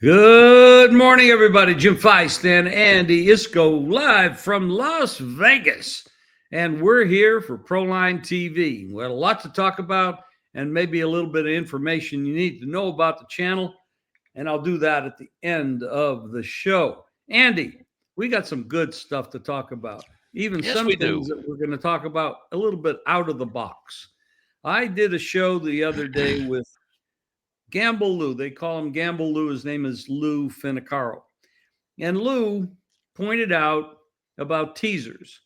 Good morning, everybody. Jim Feist and Andy Iskoe live from Las Vegas. And we're here for Proline TV. We had a lot to talk about and maybe a little bit of information you need to know about the channel. And I'll do that at the end of the show. Andy, we got some good stuff to talk about. Even Yes, some we things do. that we're going to talk about a little bit out of the box. I did a show the other day with Gamble Lou. They call him Gamble Lou. His name is Lou Finicaro. And Lou pointed out about teasers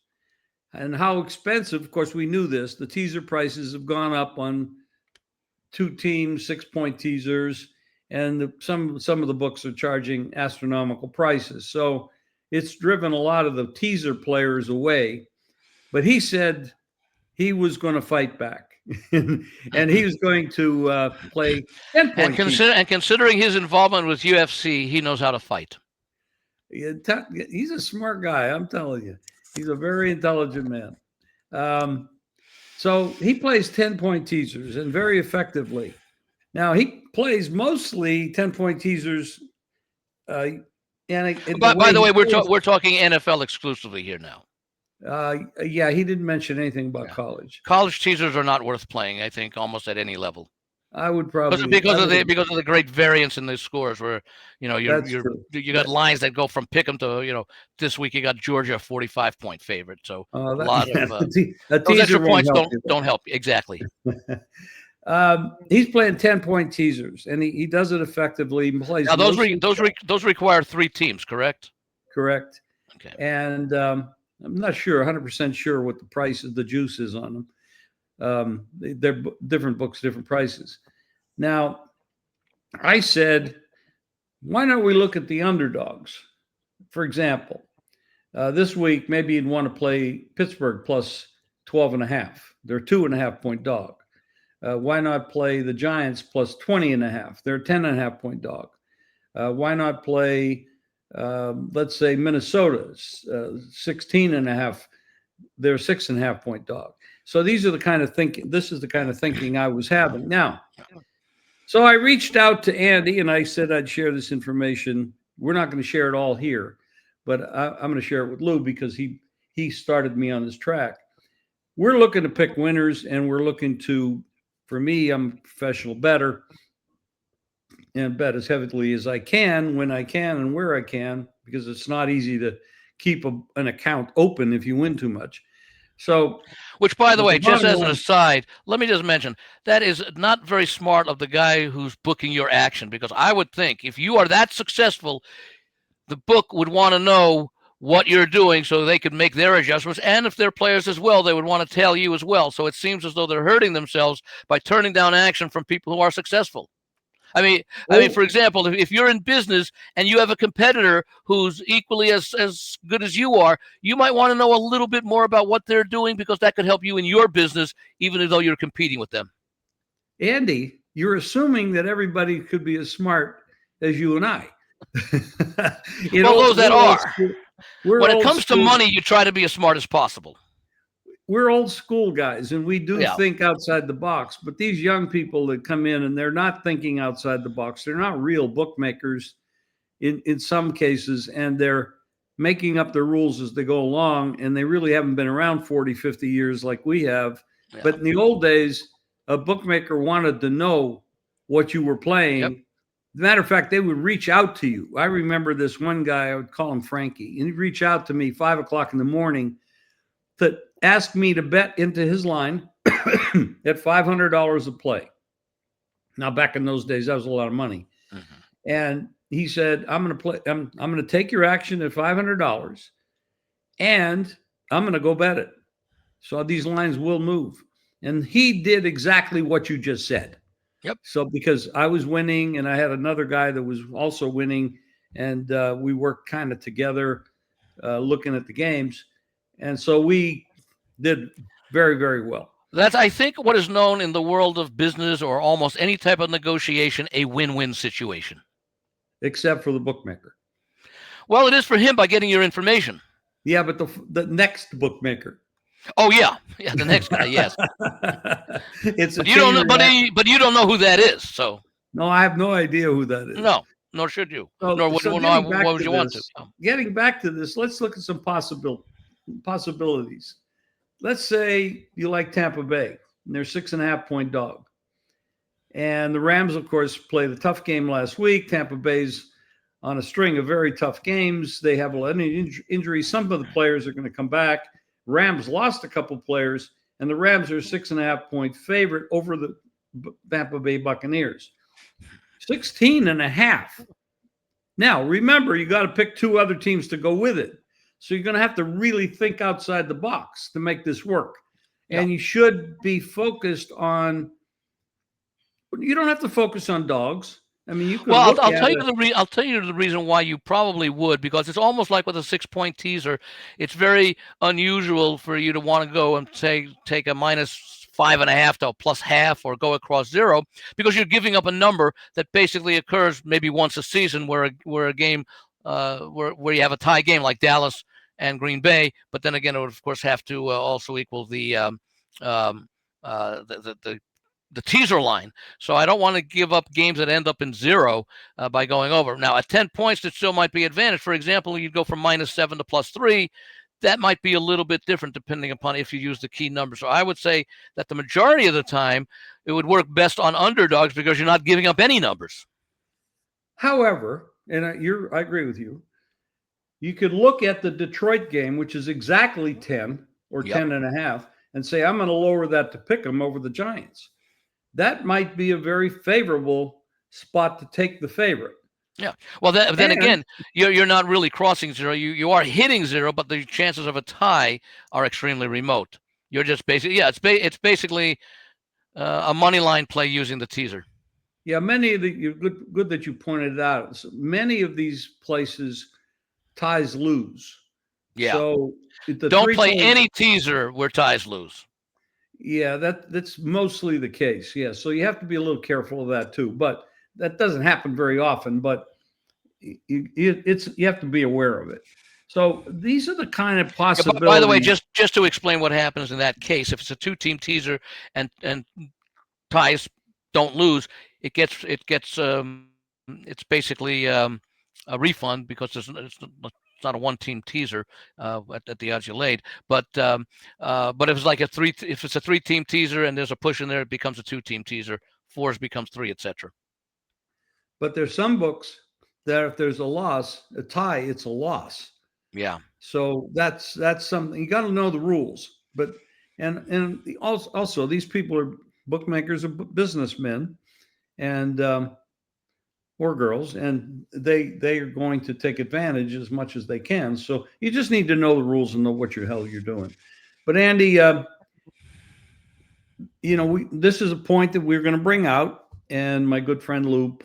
and how expensive. Of course, we knew this. The teaser prices have gone up on two teams, 6-point teasers, and some of the books are charging astronomical prices. So it's driven a lot of the teaser players away. But he said he was going to fight back. And he was going to play 10-point teasers. And considering his involvement with UFC, he knows how to fight. He's a smart guy, I'm telling you. He's a very intelligent man. So he plays 10-point teasers and very effectively. Now, he plays mostly 10-point teasers. By the way, we're talking NFL exclusively here now. Yeah, he didn't mention anything about college. College teasers are not worth playing, I think, almost at any level. I would probably because of the great variance in the scores, where you got lines that go from pick 'em to this week you got Georgia 45-point favorite, so a lot of those extra points don't help you. Exactly. He's playing 10-point teasers, and he does it effectively. He plays now those require 3 teams, correct? Correct. Okay. And I'm not sure, 100% sure what the price of the juice is on them. They're different books, different prices. Now, I said, why don't we look at the underdogs? For example, this week, maybe you'd want to play Pittsburgh plus 12.5. They're 2.5-point dog. Why not play the Giants plus 20.5? They're a 10.5-point dog. Why not play, let's say, Minnesota's 16.5? They're a 6.5-point dog. So these are the kind of thinking. This is the kind of thinking I was having. Now, so I reached out to Andy and I said I'd share this information. We're not going to share it all here, but I'm going to share it with Lou because he started me on this track. We're looking to pick winners, and we're looking to, for me, I'm a professional bettor and bet as heavily as I can, when I can, and where I can, because it's not easy to keep an account open if you win too much. So, which, by the way, just as an aside, let me just mention that is not very smart of the guy who's booking your action, because I would think if you are that successful, the book would want to know what you're doing so they could make their adjustments. And if they're players as well, they would want to tell you as well. So it seems as though they're hurting themselves by turning down action from people who are successful. I mean, for example, if you're in business and you have a competitor who's equally as good as you are, you might want to know a little bit more about what they're doing, because that could help you in your business, even though you're competing with them. Andy, you're assuming that everybody could be as smart as you and I. Well, those that are. When it comes to money, you try to be as smart as possible. We're old school guys, and we do think outside the box. But these young people that come in and they're not thinking outside the box, they're not real bookmakers in some cases, and they're making up their rules as they go along, and they really haven't been around 40, 50 years like we have. Yeah. But in the old days, a bookmaker wanted to know what you were playing. Yep. As a matter of fact, they would reach out to you. I remember this one guy, I would call him Frankie, and he'd reach out to me 5 o'clock in the morning to ask me to bet into his line at $500 a play. Now, back in those days, that was a lot of money. Mm-hmm. And he said, I'm going to take your action at $500 and I'm going to go bet it. So these lines will move. And he did exactly what you just said. Yep. So because I was winning and I had another guy that was also winning, and we worked kind of together looking at the games. And so we did very, very well. That's, I think, what is known in the world of business or almost any type of negotiation, a win-win situation. Except for the bookmaker. Well, it is for him by getting your information. Yeah, but the next bookmaker. Oh yeah, the next guy. Yes. It's but you don't know, but you don't know who that is. So no, I have no idea who that is. No. nor should you, So, nor would, so nor getting back why would to you want to. this, let's look at some possibilities. Let's say you like Tampa Bay, and they're 6.5-point dog. And the Rams, of course, played a tough game last week. Tampa Bay's on a string of very tough games. They have a lot of injuries. Some of the players are going to come back. Rams lost a couple players, and the Rams are a 6.5-point favorite over the Tampa Bay Buccaneers. 16.5. Now, remember, you got to pick two other teams to go with it. So you're going to have to really think outside the box to make this work. And you should be focused on, you don't have to focus on dogs. I mean, you could. Well, I'll tell you I'll tell you the reason why you probably would, because it's almost like with a 6-point teaser. It's very unusual for you to want to go and say take a -5.5 to a +0.5 or go across 0, because you're giving up a number that basically occurs maybe once a season, where a game where you have a tie game like Dallas and Green Bay, but then again it would of course have to also equal the teaser line. So I don't want to give up games that end up in 0 by going over. Now at 10 points, it still might be advantage. For example, you'd go from -7 to +3. That might be a little bit different depending upon if you use the key number. So I would say that the majority of the time it would work best on underdogs because you're not giving up any numbers. However, and I agree with you, you could look at the Detroit game, which is exactly 10 or 10.5, and say, I'm going to lower that to pick them over the Giants. That might be a very favorable spot to take the favorite. Yeah. Well, then again, you're not really crossing 0. You are hitting 0, but the chances of a tie are extremely remote. You're just basically, it's basically a money line play using the teaser. Yeah, many of the good that you pointed out. So many of these places ties lose. Yeah. So don't play any teaser where ties lose. Yeah, that's mostly the case. Yeah, so you have to be a little careful of that too. But that doesn't happen very often. But you have to be aware of it. So these are the kind of possibilities. By the way, just to explain what happens in that case, if it's a 2-team teaser and ties don't lose, it's basically a refund because it's not a 1-team teaser at the odds you laid. But if it's like if it's a 3-team teaser and there's a push in there, it becomes a 2-team teaser. 4s becomes 3, etc. But there's some books that if there's a tie, it's a loss. Yeah. So that's something you got to know the rules. But and also these people are bookmakers, are businessmen, and or girls, and they are going to take advantage as much as they can. So you just need to know the rules and know what the hell you're doing. But Andy, this is a point that we're going to bring out, and my good friend Lou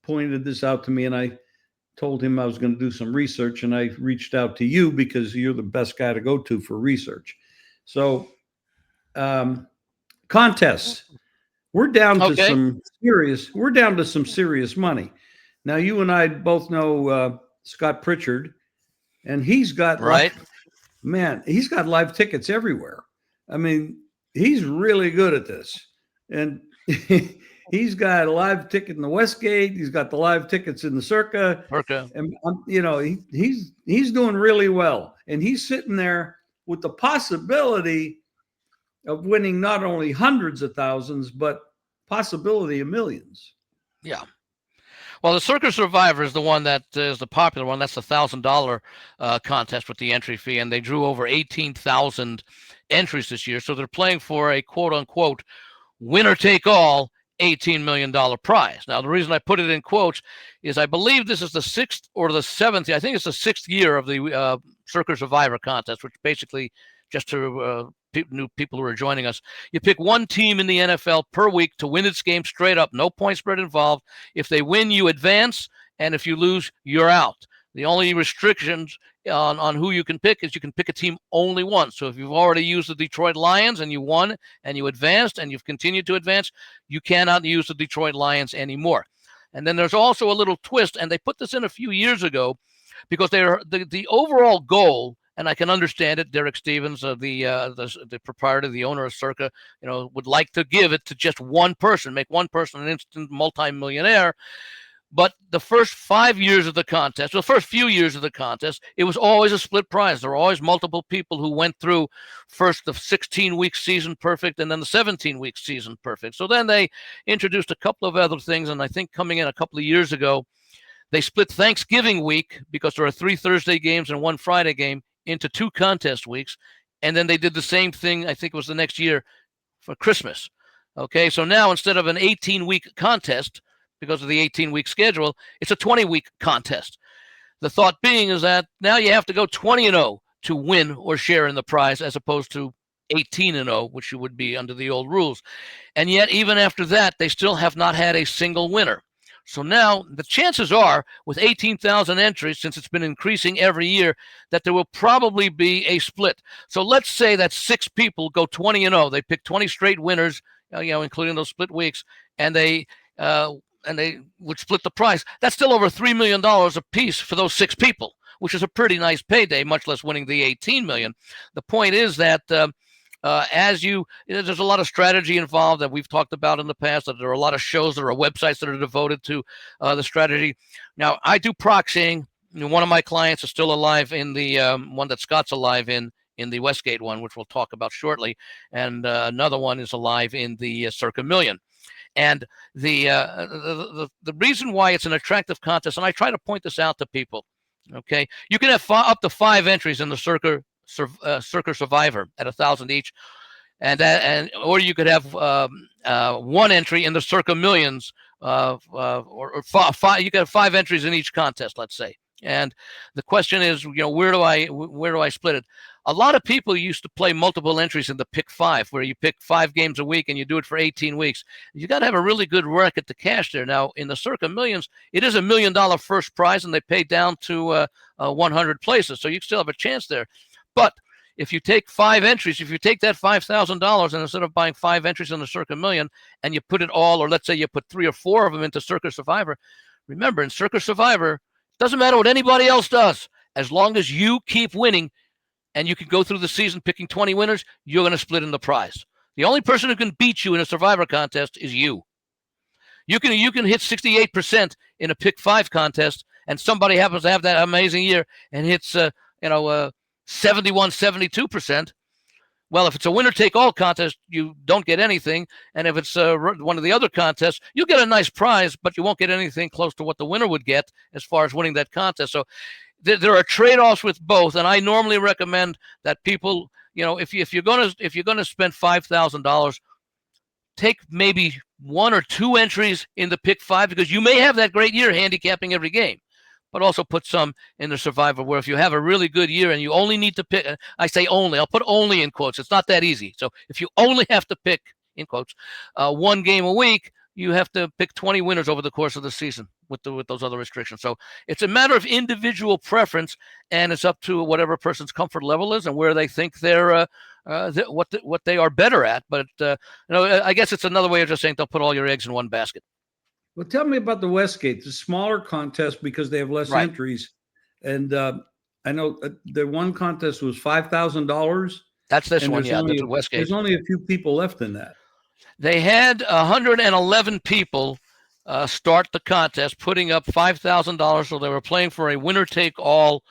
pointed this out to me, and I told him I was going to do some research, and I reached out to you because you're the best guy to go to for research. So contests, we're down to some serious money. Now, you and I both know Scott Pritchard, and he's got he's got live tickets everywhere. I mean, he's really good at this, and he's got a live ticket in the Westgate. He's got the live tickets in the Circa. And he's doing really well, and he's sitting there with the possibility of winning not only hundreds of thousands, but possibility of millions. Yeah. Well, the Circa Survivor is the one that is the popular one. That's the $1,000 contest with the entry fee, and they drew over 18,000 entries this year. So they're playing for a quote-unquote winner-take-all $18 million prize. Now, the reason I put it in quotes is I believe this is the 6th or the 7th. I think it's the 6th year of the Circa Survivor contest, which basically, just to new people who are joining us, you pick one team in the NFL per week to win its game straight up, no point spread involved. If they win, you advance, and if you lose, you're out. The only restrictions on who you can pick is you can pick a team only once. So if you've already used the Detroit Lions and you won and you advanced and you've continued to advance, you cannot use the Detroit Lions anymore. And then there's also a little twist, and they put this in a few years ago because the overall goal, and I can understand it. Derek Stevens, the proprietor, the owner of Circa, would like to give it to just one person, make one person an instant multimillionaire. But the first 5 years of the contest, the first few years of the contest, it was always a split prize. There were always multiple people who went through first the 16-week season perfect and then the 17-week season perfect. So then they introduced a couple of other things, and I think coming in a couple of years ago, they split Thanksgiving week, because there are 3 Thursday games and 1 Friday game, into 2 contest weeks. And then they did the same thing, I think it was the next year, for Christmas. Okay, so now instead of an 18-week contest, because of the 18-week schedule, it's a 20-week contest. The thought being is that now you have to go 20-0 to win or share in the prize, as opposed to 18-0, which you would be under the old rules. And yet, even after that, they still have not had a single winner. So now the chances are, with 18,000 entries, since it's been increasing every year, that there will probably be a split. So let's say that 6 people go 20-0. They pick 20 straight winners, including those split weeks, and they would split the prize. That's still over $3 million a piece for those 6 people, which is a pretty nice payday, much less winning the 18 million. The point is that there's a lot of strategy involved that we've talked about in the past, that there are a lot of shows, there are websites that are devoted to the strategy. Now, I do proxying. One of my clients is still alive in the one that Scott's alive in the Westgate one, which we'll talk about shortly. And another one is alive in the Circa Million. And the reason why it's an attractive contest, and I try to point this out to people, okay, you can have up to 5 entries in the Circa Survivor at 1,000 each, or you could have 1 entry in the Circa Millions, or 5. You could have 5 entries in each contest, let's say. And the question is, where do I split it? A lot of people used to play multiple entries in the pick 5, where you pick 5 games a week and you do it for 18 weeks. You got to have a really good record to cash there. Now, in the Circa Millions, it is $1 million first prize, and they pay down to 100 places, so you still have a chance there. But if you take 5 entries, if you take that $5,000, and instead of buying 5 entries in the Circa Million, and you put it all, or let's say you put 3 or 4 of them into Circa Survivor, remember, in Circa Survivor, doesn't matter what anybody else does. As long as you keep winning and you can go through the season picking 20 winners, you're going to split in the prize. The only person who can beat you in a Survivor contest is you. You can hit 68% in a pick 5 contest, and somebody happens to have that amazing year and hits 71, 72%. Well, if it's a winner-take-all contest, you don't get anything. And if it's one of the other contests, you'll get a nice prize, but you won't get anything close to what the winner would get as far as winning that contest. So there are trade-offs with both, and I normally recommend that people, if you're gonna spend $5,000, take maybe 1 or 2 entries in the pick 5, because you may have that great year handicapping every game. But also put some in the Survivor, where if you have a really good year and you only need to pick, I say only, I'll put only in quotes. It's not that easy. So if you only have to pick, in quotes, 1 game a week, you have to pick 20 winners over the course of the season with those other restrictions. So it's a matter of individual preference, and it's up to whatever person's comfort level is and where they think they're what they are better at. But I guess it's another way of just saying don't put all your eggs in one basket. Well, tell me about the Westgate, the smaller contest, because they have less entries. And I know the one contest was $5,000. That's this one, yeah. The Westgate. There's only a few people left in that. They had 111 people start the contest, putting up $5,000. So they were playing for a winner-take-all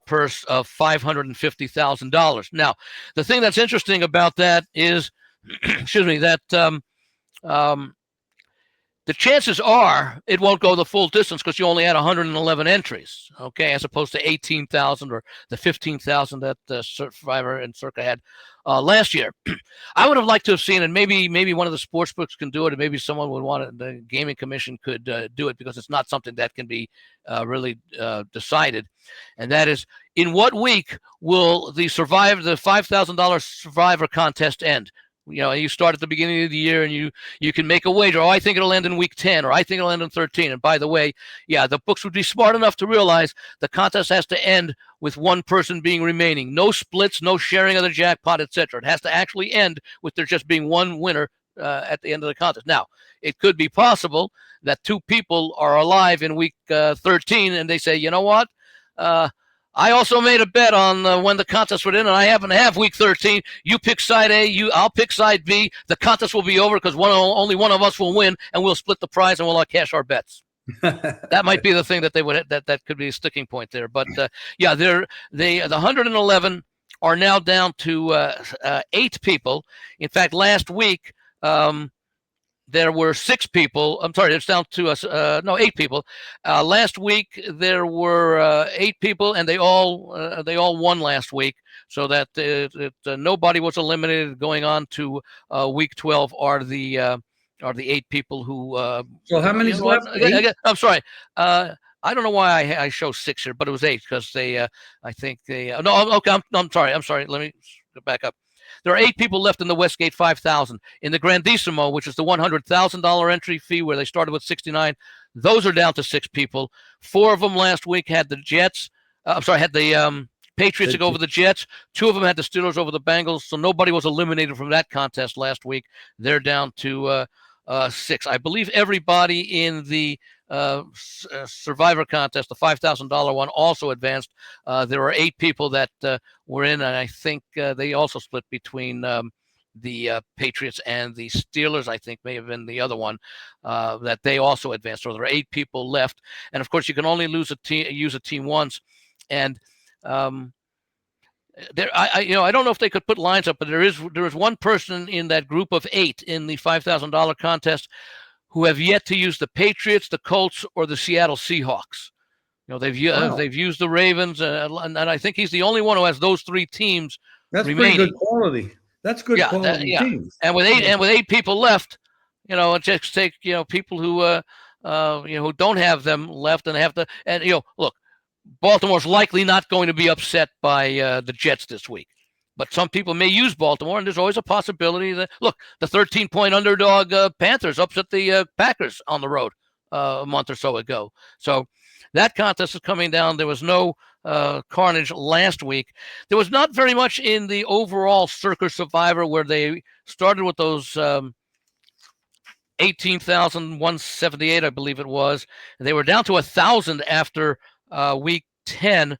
purse of $550,000. Now, the thing that's interesting about that is, excuse me, that the chances are it won't go the full distance, because you only had 111 entries, okay, as opposed to 18,000 or the 15,000 that Survivor and Circa had last year. I would have liked to have seen, and maybe one of the sports books can do it, and maybe someone would want it, the gaming commission could do it, because it's not something that can be really decided. And that is, in what week will the $5,000 Survivor contest end? You start at the beginning of the year, and you can make a wager. Oh, I think it'll end in week 10, or I think it'll end in 13. And by the way, the books would be smart enough to realize the contest has to end with 1 person being remaining. No splits, no sharing of the jackpot, etc. It has to actually end with there just being 1 winner at the end of the contest. Now, it could be possible that 2 people are alive in week 13, and they say, you know what? I also made a bet on when the contest would end, and I happen to have week 13. You pick side A, I'll pick side B. The contest will be over because only one of us will win, and we'll split the prize, and we'll cash our bets. That might be the thing that they would that could be a sticking point there. But yeah, the 111 are now down to 8 people. In fact, last week there were 6 people. I'm sorry, it's down to 8 people. Last week there were 8 people, and they all won last week, so that nobody was eliminated. Going on to week 12 are the 8 people who. So how many's left? I'm sorry. I don't know why I show 6 here, but it was 8 because they. I think they. No, okay. I'm sorry. I'm sorry. Let me go back up. There are 8 people left in the Westgate 5,000. In the Grandissimo, which is the $100,000 entry fee, where they started with 69, those are down to 6 people. 4 of them last week had the Jets. Had the Patriots go over the Jets. 2 of them had the Steelers over the Bengals. So nobody was eliminated from that contest last week. They're down to 6. I believe everybody in the Survivor contest, the $5,000 one, also advanced. There were 8 people that were in, and I think they also split between the Patriots and the Steelers. I think may have been the other one that they also advanced. So there are 8 people left, and of course you can only use a team once. And I don't know if they could put lines up, but there is one person in that group of 8 in the $5,000 contest who have yet to use the Patriots, the Colts, or the Seattle Seahawks. They've used the Ravens, and I think he's the only one who has those 3 teams. That's remaining. Pretty good quality. That's good quality teams. And with 8 people left, just take people who who don't have them left and have to, and look, Baltimore's likely not going to be upset by the Jets this week. But some people may use Baltimore, and there's always a possibility that, look, the 13-point underdog Panthers upset the Packers on the road a month or so ago. So that contest is coming down. There was no carnage last week. There was not very much in the overall Circa Survivor, where they started with those 18,178, I believe it was. And they were down to 1,000 after week 10.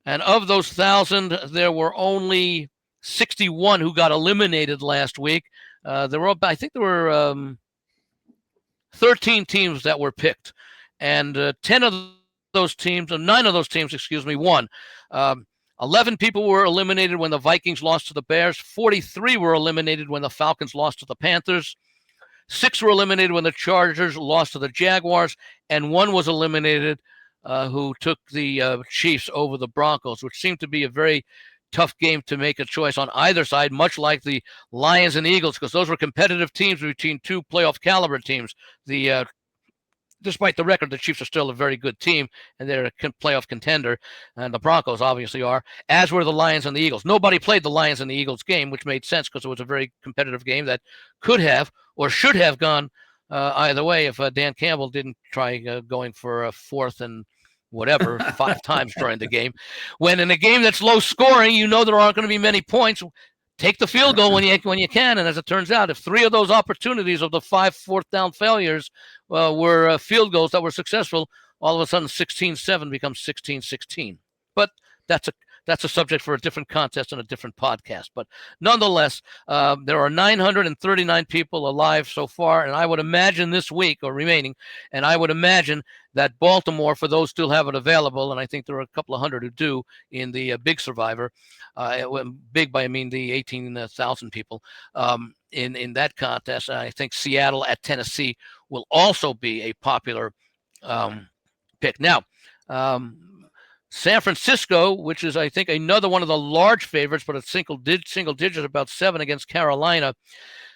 And of those 1,000, there were only 61 who got eliminated last week. There were 13 teams that were picked, and 9 of those teams, won. 11 people were eliminated when the Vikings lost to the Bears. 43 were eliminated when the Falcons lost to the Panthers. 6 were eliminated when the Chargers lost to the Jaguars, and 1 was eliminated who took the Chiefs over the Broncos, which seemed to be a very tough game to make a choice on either side, much like the Lions and Eagles, because those were competitive teams between 2 playoff caliber teams. Despite the record, the Chiefs are still a very good team, and they're a playoff contender, and the Broncos obviously are, as were the Lions and the Eagles. Nobody played the Lions and the Eagles game, which made sense because it was a very competitive game that could have or should have gone either way if Dan Campbell didn't try going for a 4th and whatever 5 times during the game. When in a game that's low scoring, there aren't going to be many points. Take the field goal when you can. And as it turns out, if 3 of those opportunities of the 5 fourth down failures were field goals that were successful, all of a sudden 16-7 becomes 16-16. But that's a subject for a different contest and a different podcast. But nonetheless, there are 939 people alive so far, and I would imagine this week, or remaining, and I would imagine that Baltimore, for those still have it available, and I think there are a couple of hundred who do in the Big Survivor, big by I mean the 18,000 people in that contest. And I think Seattle at Tennessee will also be a popular pick. Now, San Francisco, which is, I think, another one of the large favorites, but it's single digits, about 7 against Carolina.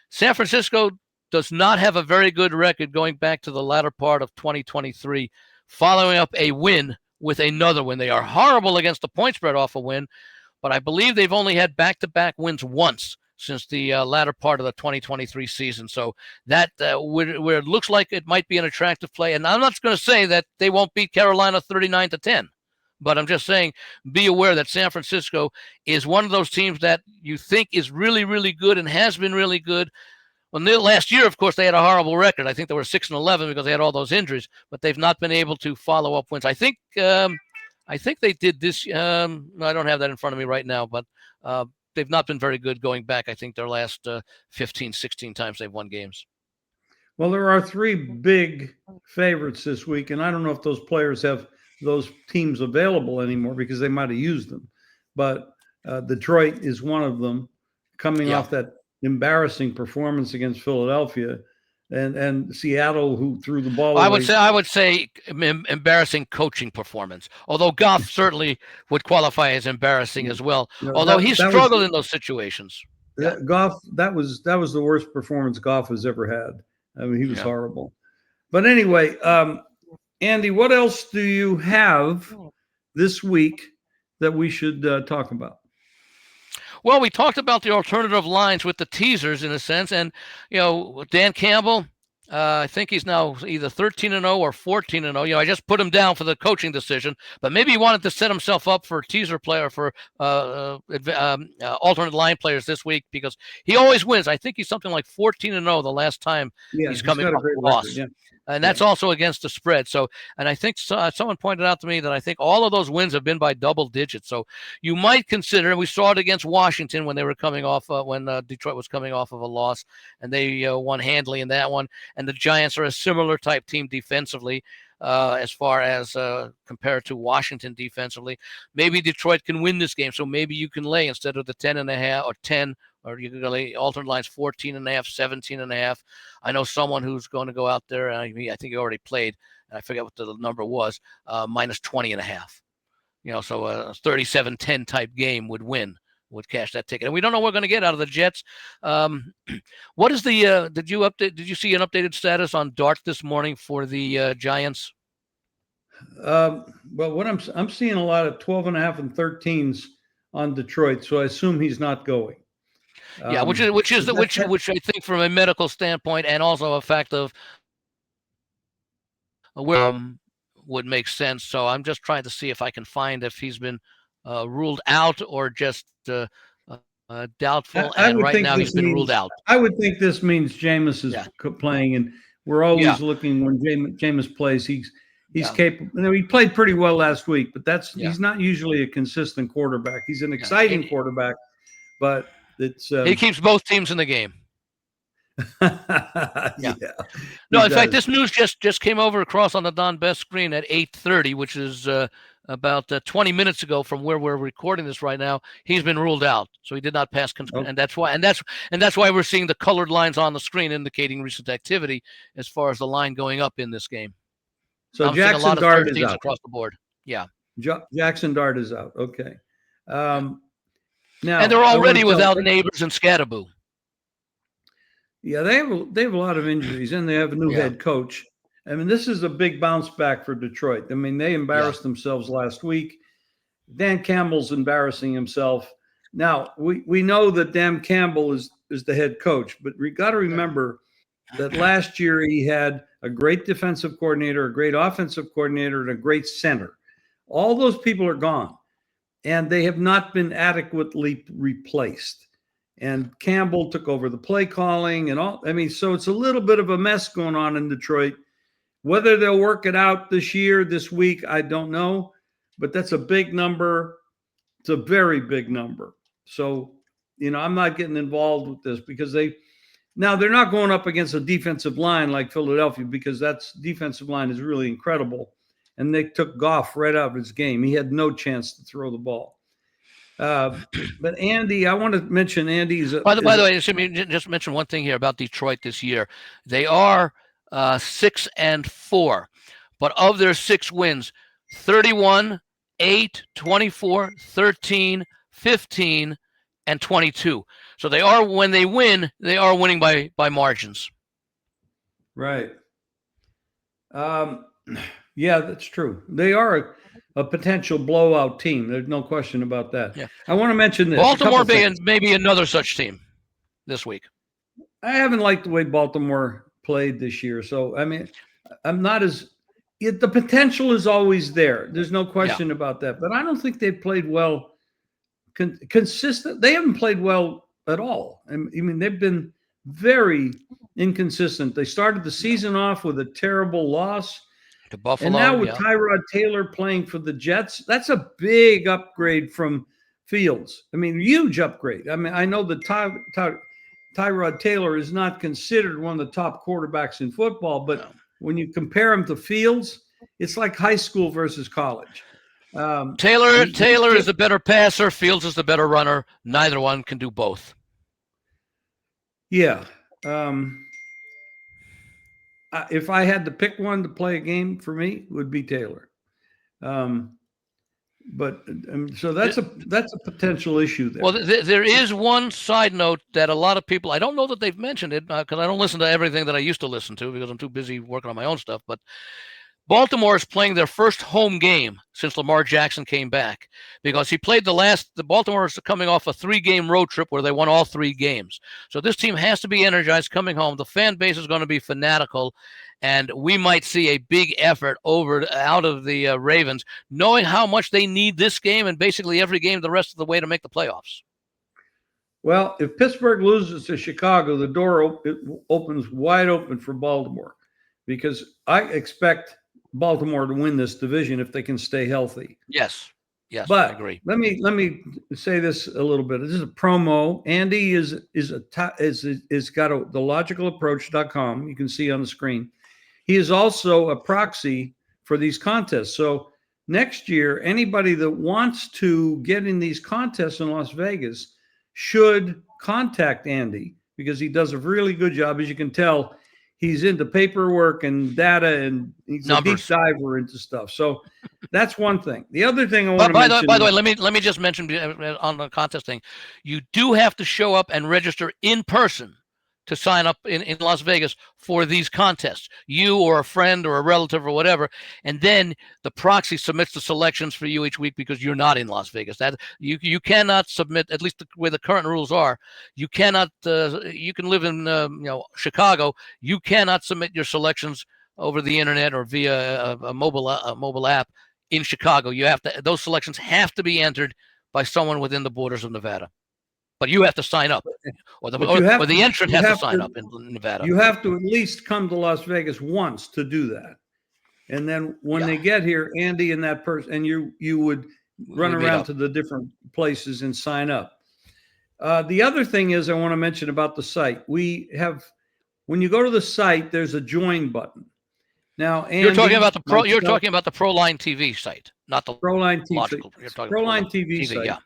San Francisco does not have a very good record going back to the latter part of 2023, following up a win with another win. They are horrible against the point spread off a win, but I believe they've only had back-to-back wins once since the latter part of the 2023 season. So that where it looks like it might be an attractive play. And I'm not going to say that they won't beat Carolina 39-10. But I'm just saying, be aware that San Francisco is one of those teams that you think is really, really good and has been really good. Well, last year, of course, they had a horrible record. I think they were 6-11 because they had all those injuries, but they've not been able to follow up wins. I think they did this. I don't have that in front of me right now, but they've not been very good going back. I think their last 15, 16 times they've won games. Well, there are three big favorites this week, and I don't know if those players have those teams available anymore because they might have used them. But Detroit is one of them, coming Yeah. off that embarrassing performance against Philadelphia, and Seattle, who threw the ball away. I would say embarrassing coaching performance. Although Goff certainly would qualify as embarrassing as well. Although he struggled in those situations. Yeah. Goff, that was the worst performance Goff has ever had. I mean, he was horrible. But anyway, Andy, what else do you have this week that we should talk about? Well, we talked about the alternative lines with the teasers in a sense, and Dan Campbell. I think he's now either 13-0 or 14-0. I just put him down for the coaching decision, but maybe he wanted to set himself up for teaser player for alternate line players this week because he always wins. I think he's something like 14-0 the last time he's coming off a loss. Yeah. And that's also against the spread. So, and I think someone pointed out to me that I think all of those wins have been by double digits. So you might consider, we saw it against Washington when they were coming off, when Detroit was coming off of a loss, and they won handily in that one. And the Giants are a similar type team defensively, as far as compared to Washington defensively. Maybe Detroit can win this game. So maybe you can lay instead of the 10.5 or 10, or you can lay alternate lines 14.5, 17.5. I know someone who's going to go out there. I think he already played. And I forget what the number was. Minus 20.5. So a 37-10 type game would would cash that ticket. And we don't know what we're going to get out of the Jets. What is the? Did you see an updated status on Dart this morning for the Giants? Well, what I'm seeing a lot of 12.5 and 13s on Detroit, so I assume he's not going. Yeah, which I think from a medical standpoint and also a fact of would make sense. So I'm just trying to see if I can find if he's been ruled out or just doubtful. And right now he's been ruled out. I would think this means Jameis is playing, and we're always looking when Jameis plays. He's capable. He played pretty well last week, but he's not usually a consistent quarterback. He's an exciting quarterback, but it's he keeps both teams in the game. Yeah. No, in fact, this news just came over across on the Don Best screen at 8:30, which is about 20 minutes ago from where we're recording this right now. He's been ruled out, so he did not pass, and that's why we're seeing the colored lines on the screen indicating recent activity as far as the line going up in this game. So I'm Jackson seeing a lot Dart of is out across the board. Yeah, Jackson Dart is out. Okay. Now, and they're already without Neighbors and Scatterbo. Yeah, they have a lot of injuries, and they have a new head coach. I mean, this is a big bounce back for Detroit. I mean, they embarrassed themselves last week. Dan Campbell's embarrassing himself. Now, we know that Dan Campbell is the head coach, but we got to remember that last year he had a great defensive coordinator, a great offensive coordinator, and a great center. All those people are gone, and they have not been adequately replaced. And Campbell took over the play calling and all. I mean, so it's a little bit of a mess going on in Detroit. Whether they'll work it out this week, I don't know. But that's a big number. It's a very big number. So, I'm not getting involved with this because they're not going up against a defensive line like Philadelphia, because that's defensive line is really incredible. And they took Goff right out of his game. He had no chance to throw the ball. But Andy, I want to mention Andy's. By the way, just mention one thing here about Detroit this year. They are 6-4, but of their 6 wins, 31, 8, 24, 13, 15, and 22. So they are, when they win, they are winning by margins. Right. Yeah, that's true. They are a potential blowout team. There's no question about that. Yeah. I want to mention this. Baltimore being maybe another such team this week. I haven't liked the way Baltimore played this year. So, I mean, I'm not the potential is always there. There's no question about that. But I don't think they've played well consistent. They haven't played well at all. I mean, they've been very inconsistent. They started the season off with a terrible loss. To Buffalo, and now with Tyrod Taylor playing for the Jets, that's a big upgrade from Fields. I mean, huge upgrade. I mean, I know that Tyrod Taylor is not considered one of the top quarterbacks in football, but when you compare him to Fields, it's like high school versus college. Taylor is the better passer. Fields is the better runner. Neither one can do both. Yeah. If I had to pick one to play a game for me, it would be Taylor. But so that's a potential issue there. Well, there is one side note that a lot of people, I don't know that they've mentioned it because I don't listen to everything that I used to listen to because I'm too busy working on my own stuff. But Baltimore is playing their first home game since Lamar Jackson came back because he played the Baltimore is coming off a 3-game road trip where they won all 3 games. So this team has to be energized coming home. The fan base is going to be fanatical, and we might see a big effort out of the Ravens, knowing how much they need this game and basically every game the rest of the way to make the playoffs. Well, if Pittsburgh loses to Chicago, the door opens wide open for Baltimore because I expect Baltimore to win this division if they can stay healthy. Yes, but I agree. Let me say this a little bit. This is a promo. Andy is got the logicalapproach.com. You can see on the screen. He is also a proxy for these contests. So next year, anybody that wants to get in these contests in Las Vegas should contact Andy because he does a really good job. As you can tell, he's into paperwork and data, and he's Numbers. a deep diver into stuff. So that's one thing. The other thing I want to mention. By the way, let me just mention on the contest thing, you do have to show up and register in person to sign up in Las Vegas for these contests. You or a friend or a relative or whatever, and then the proxy submits the selections for you each week because you're not in Las Vegas. That you cannot submit, at least the way the current rules are. You cannot. You can live in Chicago. You cannot submit your selections over the internet or via a mobile app in Chicago. You have to. Those selections have to be entered by someone within the borders of Nevada. But you have to sign up, or the entrant has to sign up in Nevada. You have to at least come to Las Vegas once to do that. And then when they get here, Andy and that person, and you would run around to the different places and sign up. The other thing is I want to mention about the site. We have, when you go to the site, there's a join button. Now, Andy, you're talking about the Proline TV site, not the Proline TV. Logical. You're talking Proline TV site. Yeah.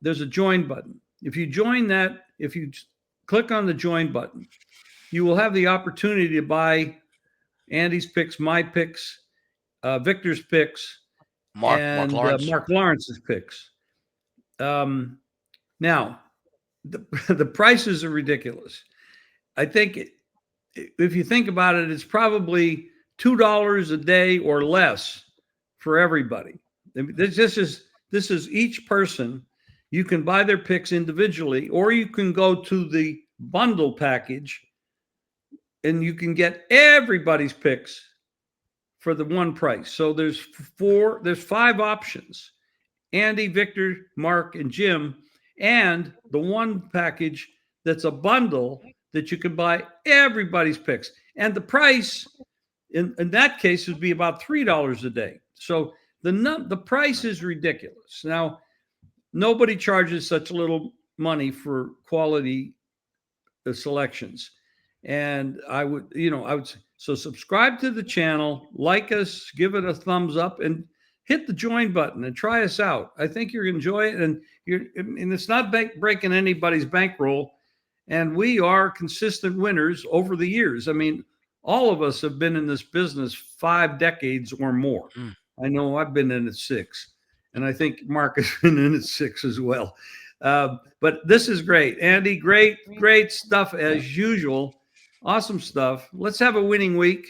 There's a join button. If you join that, if you click on the join button, you will have the opportunity to buy Andy's picks, my picks, Victor's picks, and Mark Lawrence's picks. Now, the prices are ridiculous. I think if you think about it, it's probably $2 a day or less for everybody. This is each person. You can buy their picks individually, or you can go to the bundle package and you can get everybody's picks for the one price. So there's 5 options: Andy, Victor, Mark, and Jim, and the one package that's a bundle that you can buy everybody's picks. And the price in that case would be about $3 a day. So the price is ridiculous. Now, nobody charges such little money for quality selections. And I would so subscribe to the channel, like us, give it a thumbs up, and hit the join button and try us out. I think you're going to enjoy it. And it's not breaking anybody's bankroll. And we are consistent winners over the years. I mean, all of us have been in this business 5 decades or more. I know I've been in it 6, and I think Mark has been in it 6 as well. But this is great. Andy, great stuff as usual. Awesome stuff. Let's have a winning week.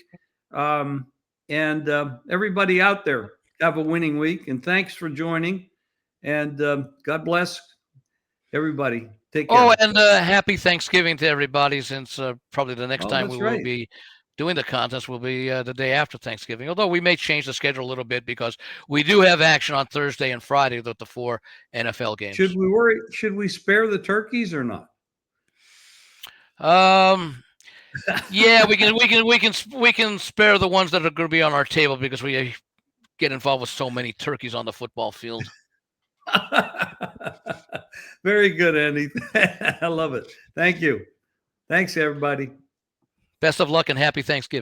And everybody out there, have a winning week. And thanks for joining. And God bless everybody. Take care. Oh, and happy Thanksgiving to everybody, since probably the next time we will be doing the contest will be the day after Thanksgiving, although we may change the schedule a little bit because we do have action on Thursday and Friday with the 4 NFL games. Should we worry? Should we spare the turkeys or not? Yeah, we can spare the ones that are going to be on our table because we get involved with so many turkeys on the football field. Very good, Andy. I love it. Thank you. Thanks, everybody. Best of luck and happy Thanksgiving.